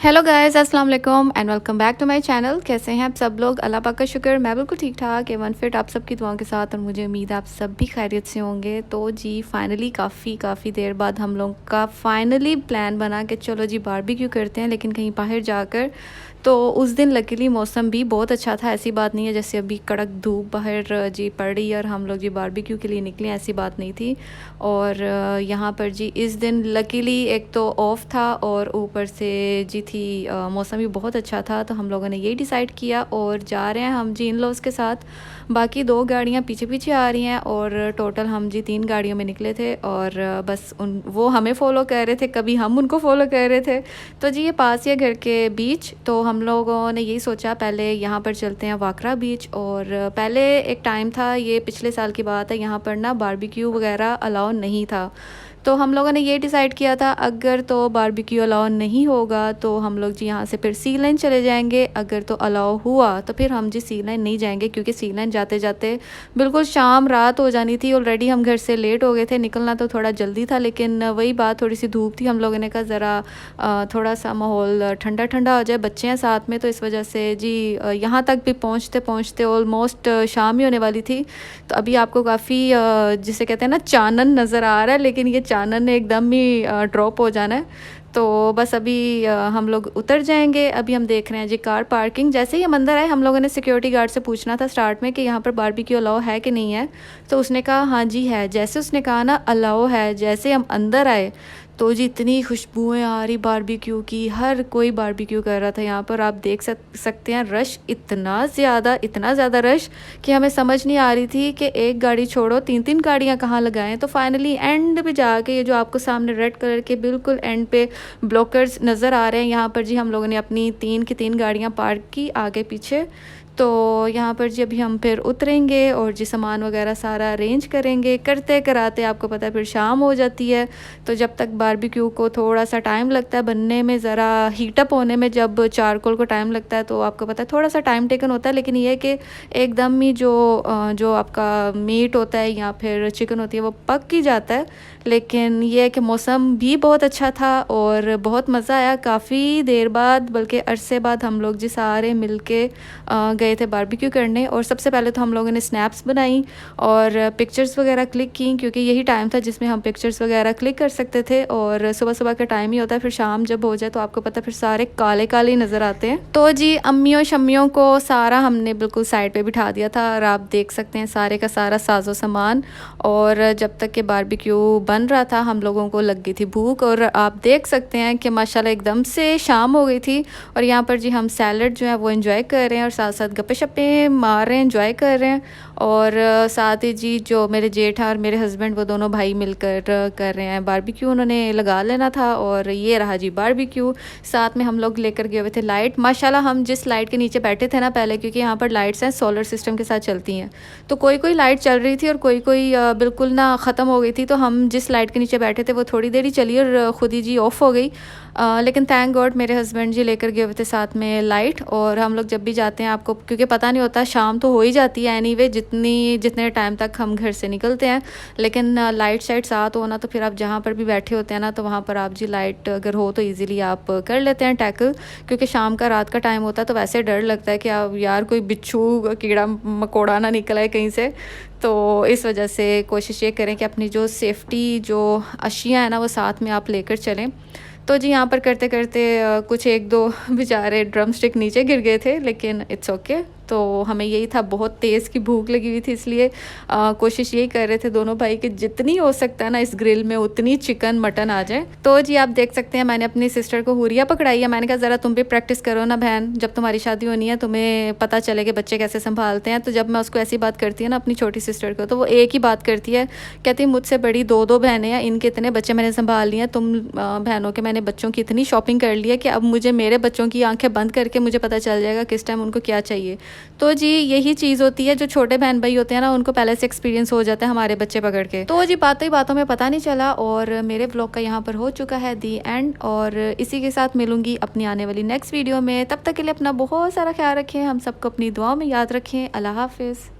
Hello guys, अस्सलाम वालेकुम and welcome back to my channel. कैसे हैं आप सब लोग? अल्लाह पाक का शुक्र, मैं बिल्कुल ठीक ठाक एवन फिट आप सबकी दुआओं के साथ, और मुझे उम्मीद है आप सब भी खैरियत से होंगे। तो जी फाइनली काफ़ी देर बाद हम लोग का फाइनली प्लान बना कि चलो जी बारबेक्यू करते हैं, लेकिन कहीं बाहर जाकर। तो उस दिन लकीली मौसम भी बहुत अच्छा था, ऐसी बात नहीं है जैसे अभी कड़क धूप बाहर जी पड़ रही है और हम लोग जी बारबेक्यू के लिए निकले, ऐसी बात नहीं थी। और यहाँ पर जी इस दिन लकीली एक तो ऑफ था और ऊपर से जी थी मौसम भी बहुत अच्छा था, तो हम लोगों ने यही डिसाइड किया और जा रहे हैं हम जी इन लॉज के साथ। बाकी 2 गाड़ियाँ पीछे पीछे आ रही हैं और टोटल हम जी 3 गाड़ियों में निकले थे। और बस वो हमें फ़ॉलो कर रहे थे, कभी हम उनको फ़ॉलो कर रहे थे। तो जी ये पास ही है घर के बीच, तो हम लोगों ने यही सोचा पहले यहाँ पर चलते हैं वाकरा बीच। और पहले एक टाइम था, ये पिछले साल की बात है, यहाँ पर ना बारबेक्यू वगैरह अलाउ नहीं था। तो हम लोगों ने ये डिसाइड किया था अगर तो बारबेक्यू अलाउ नहीं होगा तो हम लोग जी यहाँ से फिर सी लाइन चले जाएंगे, अगर तो अलाउ हुआ तो फिर हम जी सी लाइन नहीं जाएंगे, क्योंकि सी लाइन जाते जाते बिल्कुल शाम रात हो जानी थी। ऑलरेडी हम घर से लेट हो गए थे, निकलना तो थोड़ा जल्दी था, लेकिन वही बात, थोड़ी सी धूप थी। हम लोगों ने कहा ज़रा थोड़ा सा माहौल ठंडा ठंडा हो जाए, बच्चे हैं साथ में, तो इस वजह से जी यहाँ तक भी पहुँचते पहुँचते ऑलमोस्ट शाम ही होने वाली थी। तो अभी आपको काफ़ी जिसे कहते हैं ना चानन नज़र आ रहा है, लेकिन ये चानन ने एकदम ही ड्रॉप हो जाना है। तो बस अभी हम लोग उतर जाएंगे। अभी हम देख रहे हैं जी कार पार्किंग। जैसे ही हम अंदर आए, हम लोगों ने सिक्योरिटी गार्ड से पूछना था स्टार्ट में कि यहाँ पर बारबेक्यू अलाउ है कि नहीं है। तो उसने कहा हाँ जी है। जैसे उसने कहा ना अलाउ है, जैसे हम अंदर आए तो जी इतनी खुशबुएं आ रही बारबेक्यू की, हर कोई बारबेक्यू कर रहा था यहाँ पर। आप देख सकते हैं रश इतना ज़्यादा रश कि हमें समझ नहीं आ रही थी कि एक गाड़ी छोड़ो 3 गाड़ियाँ कहाँ लगाएं। तो फाइनली एंड पे जाके ये जो आपको सामने रेड कलर के बिल्कुल एंड पे ब्लॉकर्स नज़र आ रहे हैं, यहाँ पर जी हम लोगों ने अपनी 3 की 3 गाड़ियाँ पार्क की आगे पीछे। तो यहाँ पर जी अभी हम फिर उतरेंगे और जी सामान वगैरह सारा अरेंज करेंगे। करते कराते आपको पता है फिर शाम हो जाती है। तो जब तक बारबेक्यू को थोड़ा सा टाइम लगता है बनने में, ज़रा हीटअप होने में, जब चारकोल को टाइम लगता है तो आपको पता है थोड़ा सा टाइम टेकन होता है। लेकिन ये है कि एकदम ही जो आपका मीट होता है या फिर चिकन होती है वो पक ही जाता है। लेकिन ये है कि मौसम भी बहुत अच्छा था और बहुत मज़ा आया। काफ़ी देर बाद, बल्कि अरसे बाद हम लोग जी सारे मिल के गए थे बारबेक्यू करने। और सबसे पहले तो हम लोगों ने स्नैप्स बनाई और पिक्चर्स वगैरह क्लिक की, क्योंकि यही टाइम था जिसमें हम पिक्चर्स वगैरह क्लिक कर सकते थे। और सुबह सुबह का टाइम ही होता है, फिर शाम जब हो जाए तो आपको पता है फिर सारे काले काले नज़र आते हैं। तो जी अम्मियों शम्मियों को सारा हमने बिल्कुल साइड पे बिठा दिया था और आप देख सकते हैं सारे का सारा साजो सामान। और जब तक के बारबेक्यू बन रहा था हम लोगों को लग गई थी भूख, और आप देख सकते हैं कि माशाल्लाह एकदम से शाम हो गई थी। और यहाँ पर जी हम सैलड जो है वो एंजॉय कर रहे हैं और साथ साथ गप्पे शप्पे मार रहे हैं, एंजॉय कर रहे हैं। और साथ ही जी जो मेरे जेठ हैं और मेरे हस्बैंड, वो दोनों भाई मिलकर कर रहे हैं बारबेक्यू। उन्होंने लगा लेना था और ये रहा जी बारबेक्यू। साथ में हम लोग लेकर गए हुए थे लाइट। माशाल्लाह हम जिस लाइट के नीचे बैठे थे ना पहले, क्योंकि यहाँ पर लाइट्स हैं सोलर सिस्टम के साथ चलती हैं, तो कोई लाइट चल रही थी और कोई बिल्कुल ना ख़त्म हो गई थी। तो हम जिस लाइट के नीचे बैठे थे वो थोड़ी देर ही चली और ख़ुद ही जी ऑफ हो गई। लेकिन थैंक गॉड मेरे हस्बैंड जी लेकर गए हुए थे साथ में लाइट। और हम लोग जब भी जाते हैं, आपको क्योंकि पता नहीं होता, शाम तो हो ही जाती है एनीवे जितने टाइम तक हम घर से निकलते हैं। लेकिन लाइट शाइट साथ हो ना, तो फिर आप जहाँ पर भी बैठे होते हैं ना, तो वहाँ पर आप जी लाइट अगर हो तो ईज़िली आप कर लेते हैं टैकल। क्योंकि शाम का रात का टाइम होता है तो वैसे डर लगता है कि आप यार कोई बिच्छू कीड़ा मकोड़ा ना निकल आए कहीं से। तो इस वजह से कोशिश ये करें कि अपनी जो सेफ्टी जो अशियाँ हैं ना वो साथ में आप लेकर चलें। तो जी यहाँ पर करते करते कुछ 1-2 बेचारे ड्रम स्टिक नीचे गिर गए थे, लेकिन इट्स ओके। तो हमें यही था, बहुत तेज़ की भूख लगी हुई थी, इसलिए कोशिश यही कर रहे थे दोनों भाई कि जितनी हो सकता है ना इस ग्रिल में उतनी चिकन मटन आ जाए। तो जी आप देख सकते हैं मैंने अपनी सिस्टर को हुरिया पकड़ाई है। मैंने कहा ज़रा तुम भी प्रैक्टिस करो ना बहन, जब तुम्हारी शादी होनी है तुम्हें पता चले कि बच्चे कैसे संभालते हैं। तो जब मैं उसको ऐसी बात करती है ना अपनी छोटी सिस्टर को, तो वो एक ही बात करती है, कहती है मुझसे बड़ी 2 बहनें हैं, इनके इतने बच्चे मैंने संभाल लिए हैं, तुम बहनों के मैंने बच्चों की इतनी शॉपिंग कर ली है कि अब मुझे मेरे बच्चों की आंखें बंद करके मुझे पता चल जाएगा किस टाइम उनको क्या चाहिए। तो जी यही चीज़ होती है, जो छोटे बहन भाई होते हैं ना उनको पहले से एक्सपीरियंस हो जाता है हमारे बच्चे पकड़ के। तो जी बातों ही बातों में पता नहीं चला और मेरे व्लॉग का यहाँ पर हो चुका है दी एंड। और इसी के साथ मिलूंगी अपनी आने वाली नेक्स्ट वीडियो में। तब तक के लिए अपना बहुत सारा ख्याल रखें, हम सबको अपनी दुआओं में याद रखें। अल्लाह हाफिज़।